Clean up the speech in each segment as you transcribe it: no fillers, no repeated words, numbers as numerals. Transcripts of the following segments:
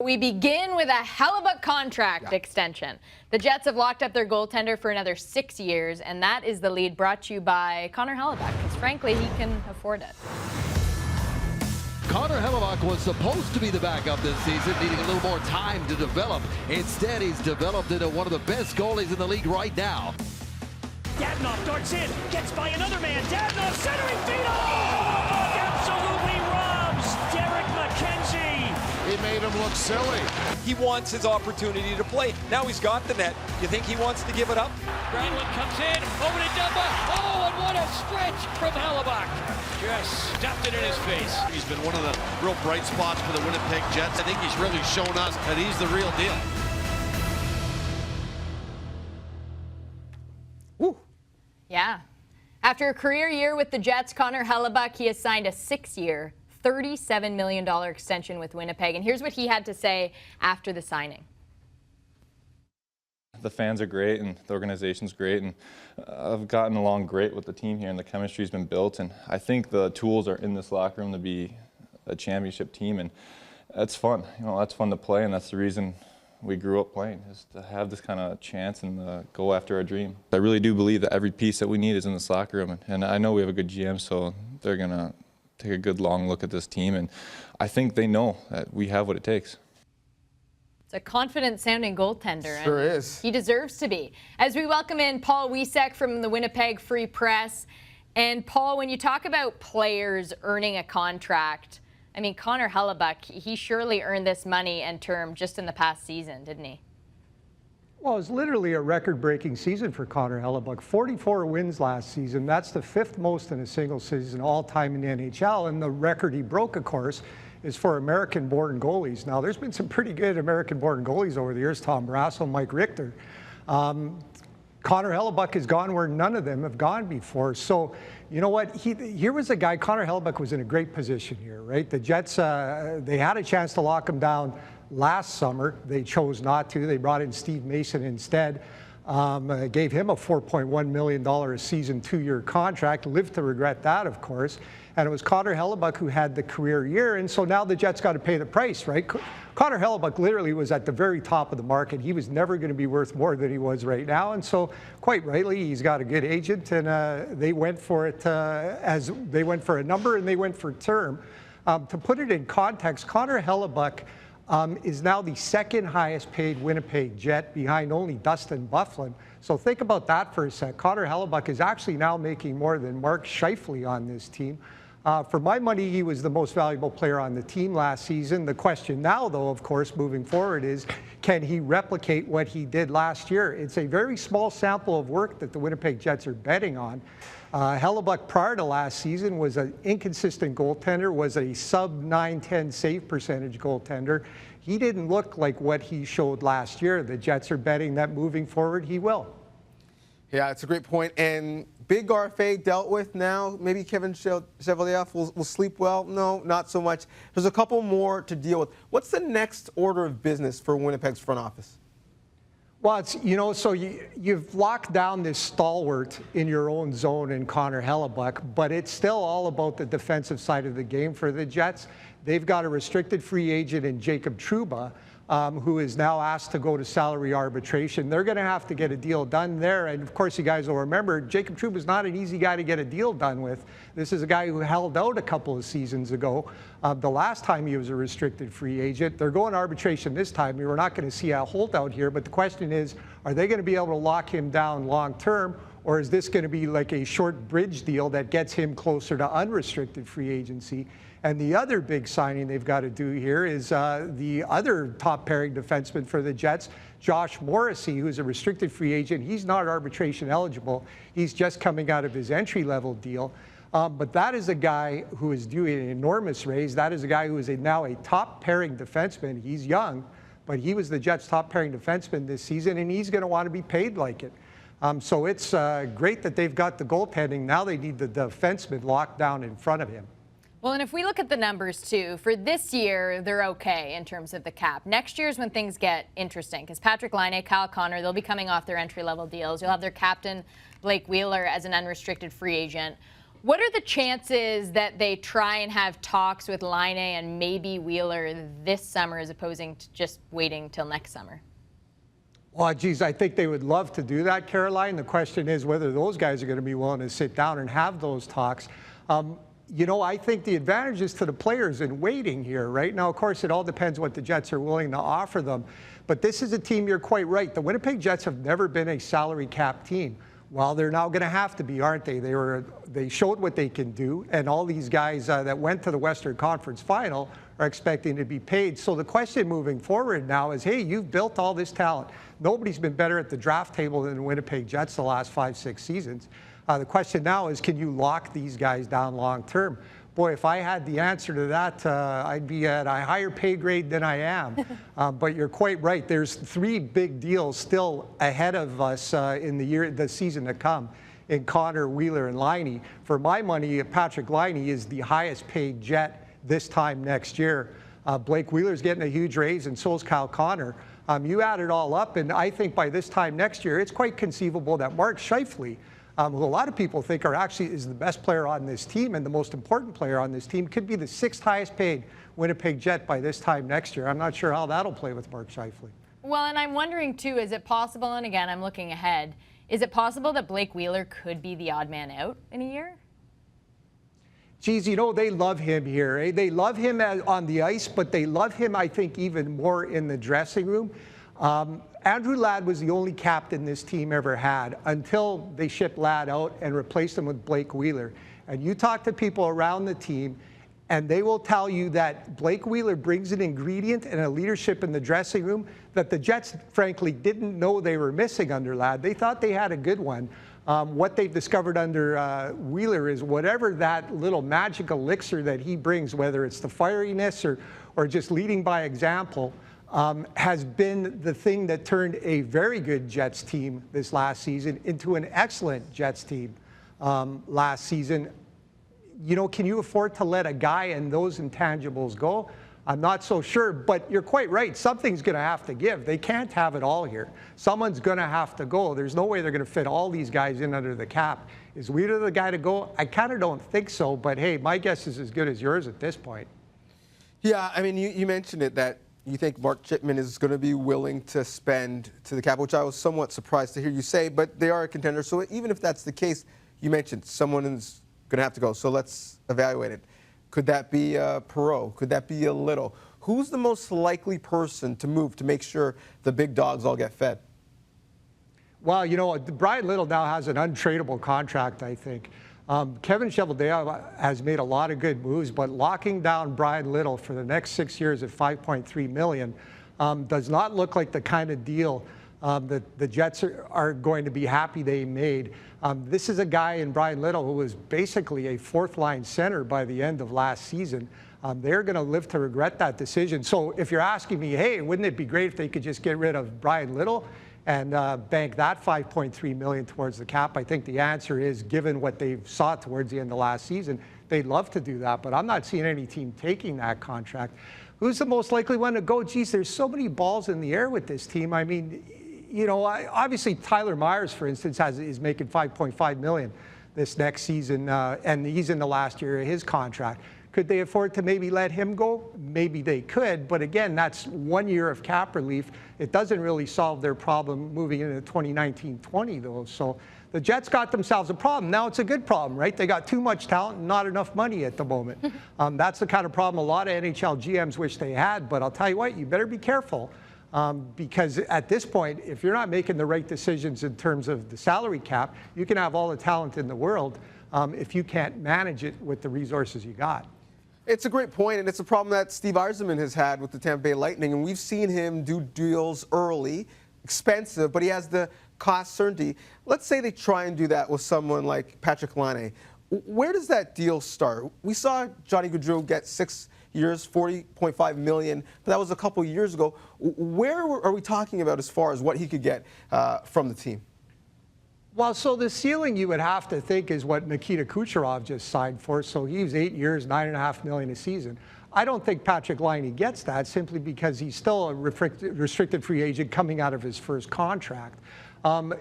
we begin with a Hellebuyck contract extension. The Jets have locked up their goaltender for another 6 years, and that is the lead brought to you by Connor Hellebuyck, because frankly, he can afford it. Connor Hellebuyck was supposed to be the backup this season, needing a little more time to develop. Instead, he's developed into one of the best goalies in the league right now. Dadonov darts in, gets by another man. Dadonov centering feet. Oh, absolutely robs Derek McKenzie. He made him look silly. He wants his opportunity to play. Now he's got the net. You think he wants to give it up? Granlund comes in, over to Dumba. Oh, and what a stretch from Hellebuyck. Just stuffed it in his face. He's been one of the real bright spots for the Winnipeg Jets. I think he's really shown us that he's the real deal. Woo. Yeah. After a career year with the Jets, Connor Hellebuyck, he has signed a 6-year, $37 million extension with Winnipeg. And here's what he had to say after the signing. The fans are great and the organization's great, and I've gotten along great with the team here, and the chemistry's been built, and I think the tools are in this locker room to be a championship team, and that's fun. You know, that's fun to play, and that's the reason we grew up playing, is to have this kind of chance and go after our dream. I really do believe that every piece that we need is in this locker room, and I know we have a good GM, so they're going to take a good long look at this team, and I think they know that we have what it takes. It's a confident-sounding goaltender. Sure and is. He deserves to be. As we welcome in Paul Wiecek from the Winnipeg Free Press. And Paul, when you talk about players earning a contract, I mean, Connor Hellebuyck, he surely earned this money and term just in the past season, didn't he? Well, it was literally a record-breaking season for Connor Hellebuyck. 44 wins last season. That's the 5th most in a single season all time in the NHL. And the record he broke, of course, is for American-born goalies. Now, there's been some pretty good American-born goalies over the years, Tom Brasso, Mike Richter. Connor Hellebuyck has gone where none of them have gone before. So, you know what? Here was a guy, Connor Hellebuyck was in a great position here, right? The Jets, they had a chance to lock him down last summer. They chose not to. They brought in Steve Mason instead. Gave him a $4.1 million a season 2-year contract. Lived to regret that, of course. And it was Connor Hellebuyck who had the career year. And so now the Jets got to pay the price, right? Connor Hellebuyck literally was at the very top of the market. He was never going to be worth more than he was right now. And so quite rightly, he's got a good agent, and they went for it as they went for a number and they went for term. To put it in context, Connor Hellebuyck is now the 2nd highest paid Winnipeg Jet, behind only Dustin Byfuglien. So think about that for a sec. Connor Hellebuyck is actually now making more than Mark Scheifele on this team. For my money, he was the most valuable player on the team last season. The question now, though, of course, moving forward is, can he replicate what he did last year? It's a very small sample of work that the Winnipeg Jets are betting on. Hellebuyck, prior to last season, was an inconsistent goaltender, was a sub-910 save percentage goaltender. He didn't look like what he showed last year. The Jets are betting that moving forward, he will. Yeah, it's a great point. And big RFA dealt with now. Maybe Kevin Cheveldayoff will sleep well. No, not so much. There's a couple more to deal with. What's the next order of business for Winnipeg's front office? Well, it's, you know, so you've locked down this stalwart in your own zone in Connor Hellebuyck, but it's still all about the defensive side of the game for the Jets. They've got a restricted free agent in Jacob Trouba, who is now asked to go to salary arbitration. They're going to have to get a deal done there. And of course, you guys will remember, Jacob Trouba is not an easy guy to get a deal done with. This is a guy who held out a couple of seasons ago. The last time he was a restricted free agent. They're going to arbitration this time. We're not going to see a holdout here, but the question is, are they going to be able to lock him down long term? Or is this going to be like a short bridge deal that gets him closer to unrestricted free agency? And the other big signing they've got to do here is the other top pairing defenseman for the Jets, Josh Morrissey, who's a restricted free agent. He's not arbitration eligible. He's just coming out of his entry-level deal. But that is a guy who is due an enormous raise. That is a guy who is now a top pairing defenseman. He's young, but he was the Jets' top pairing defenseman this season, and he's going to want to be paid like it. So it's great that they've got the goaltending. Now they need the defenseman locked down in front of him. Well, and if we look at the numbers, too, for this year, they're okay in terms of the cap. Next year's when things get interesting, because Patrick Laine, Kyle Connor, they'll be coming off their entry-level deals. You'll have their captain, Blake Wheeler, as an unrestricted free agent. What are the chances that they try and have talks with Laine and maybe Wheeler this summer as opposing to just waiting till next summer? Well, geez, I think they would love to do that, Caroline. The question is whether those guys are going to be willing to sit down and have those talks. You know, I think the advantage is to the players in waiting here, right? Now, of course, it all depends what the Jets are willing to offer them. But this is a team, you're quite right. The Winnipeg Jets have never been a salary cap team. Well, they're now going to have to be, aren't they? They showed what they can do, and all these guys that went to the Western Conference Final are expecting to be paid. So the question moving forward now is, hey, you've built all this talent. Nobody's been better at the draft table than the Winnipeg Jets the last 5-6 seasons. The question now is, can you lock these guys down long term? Boy, if I had the answer to that, I'd be at a higher pay grade than I am. But you're quite right. There's 3 big deals still ahead of us in the season to come in Connor, Wheeler, and Laine. For my money, Patrick Laine is the highest paid Jet this time next year. Blake Wheeler's getting a huge raise, and so is Kyle Connor. You add it all up, and I think by this time next year, it's quite conceivable that Mark Scheifele, who a lot of people think is the best player on this team and the most important player on this team, could be the 6th highest paid Winnipeg Jet by this time next year. I'm not sure how that'll play with Mark Scheifele. Well, and I'm wondering too, is it possible, and again, I'm looking ahead, is it possible that Blake Wheeler could be the odd man out in a year? Geez, you know, they love him here. Eh? They love him on the ice, but they love him, I think, even more in the dressing room. Andrew Ladd was the only captain this team ever had until they shipped Ladd out and replaced him with Blake Wheeler. And you talk to people around the team, and they will tell you that Blake Wheeler brings an ingredient and a leadership in the dressing room that the Jets, frankly, didn't know they were missing under Ladd. They thought they had a good one. What they've discovered under Wheeler is whatever that little magic elixir that he brings, whether it's the fieriness or just leading by example, has been the thing that turned a very good Jets team this last season into an excellent Jets team last season. You know, can you afford to let a guy and those intangibles go? I'm not so sure, but you're quite right. Something's going to have to give. They can't have it all here. Someone's going to have to go. There's no way they're going to fit all these guys in under the cap. Is Wheeler the guy to go? I kind of don't think so, but hey, my guess is as good as yours at this point. Yeah, I mean, you mentioned it, that you think Mark Chipman is going to be willing to spend to the cap, which I was somewhat surprised to hear you say, but they are a contender. So even if that's the case, you mentioned someone is going to have to go. So let's evaluate it. Could that be Perreault? Could that be a Little? Who's the most likely person to move to make sure the big dogs all get fed? Well, you know, Brian Little now has an untradeable contract, I think. Kevin Cheveldayoff has made a lot of good moves, but locking down Brian Little for the next 6 years at $5.3 million does not look like the kind of deal that the Jets are going to be happy they made. This is a guy in Brian Little who was basically a 4th-line center by the end of last season. They're going to live to regret that decision. So if you're asking me, hey, wouldn't it be great if they could just get rid of Brian Little and bank that $5.3 million towards the cap? I think the answer is, given what they saw towards the end of last season, they'd love to do that. But I'm not seeing any team taking that contract. Who's the most likely one to go? Geez, there's so many balls in the air with this team. I mean, you know, obviously Tyler Myers, for instance, is making $5.5 million this next season, and he's in the last year of his contract. Could they afford to maybe let him go? Maybe they could, but again, that's 1 year of cap relief. It doesn't really solve their problem moving into 2019-20, though. So the Jets got themselves a problem. Now it's a good problem, right? They got too much talent and not enough money at the moment. That's the kind of problem a lot of NHL GMs wish they had, but I'll tell you what, you better be careful. Because at this point, if you're not making the right decisions in terms of the salary cap, you can have all the talent in the world if you can't manage it with the resources you got. It's a great point, and it's a problem that Steve Yzerman has had with the Tampa Bay Lightning, and we've seen him do deals early, expensive, but he has the cost certainty. Let's say they try and do that with someone like Patrick Laine. Where does that deal start? We saw Johnny Gaudreau get 6 years, $40.5 million, but that was a couple years ago. Where are we talking about as far as what he could get from the team? Well, so the ceiling you would have to think is what Nikita Kucherov just signed for. So he was 8 years, $9.5 million a season. I don't think Patrick Laine gets that simply because he's still a restricted free agent coming out of his first contract.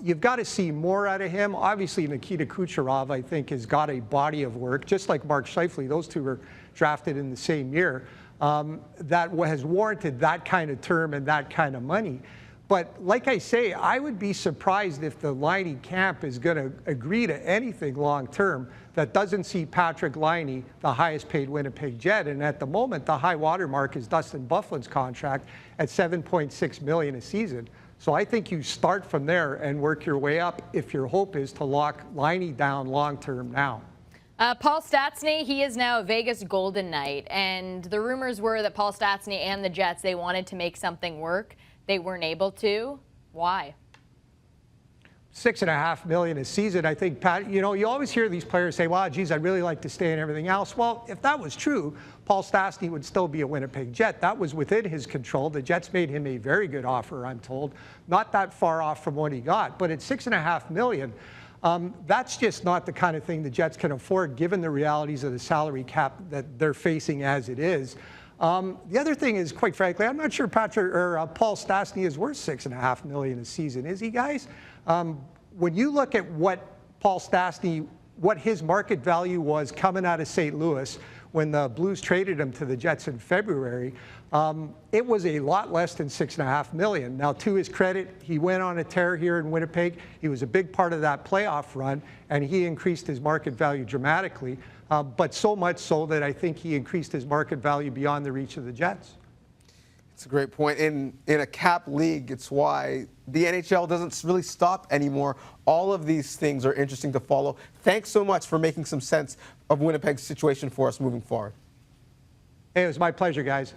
You've got to see more out of him. Obviously, Nikita Kucherov, I think, has got a body of work, just like Mark Scheifele. Those two were drafted in the same year. That has warranted that kind of term and that kind of money. But like I say, I would be surprised if the Laine camp is going to agree to anything long term that doesn't see Patrick Laine the highest paid Winnipeg Jet. And at the moment, the high water mark is Dustin Byfuglien's contract at $7.6 million a season. So I think you start from there and work your way up if your hope is to lock Laine down long term now. Paul Stastny, he is now a Vegas Golden Knight, and the rumors were that Paul Stastny and the Jets, they wanted to make something work. They weren't able to. Why? $6.5 million a season. I think, Pat, you know, you always hear these players say, well, geez, I'd really like to stay and everything else. Well, if that was true, Paul Stastny would still be a Winnipeg Jet. That was within his control. The Jets made him a very good offer, I'm told. Not that far off from what he got. But at $6.5 million, that's just not the kind of thing the Jets can afford, given the realities of the salary cap that they're facing as it is. The other thing is, quite frankly, I'm not sure Paul Stastny is worth $6.5 million a season, is he, guys? When you look at what Paul Stastny, what his market value was coming out of St. Louis when the Blues traded him to the Jets in February, it was a lot less than $6.5 million. Now, to his credit, he went on a tear here in Winnipeg. He was a big part of that playoff run, and he increased his market value dramatically. But so much so that I think he increased his market value beyond the reach of the Jets. It's a great point. In a cap league, it's why the NHL doesn't really stop anymore. All of these things are interesting to follow. Thanks so much for making some sense of Winnipeg's situation for us moving forward. Hey, it was my pleasure, guys.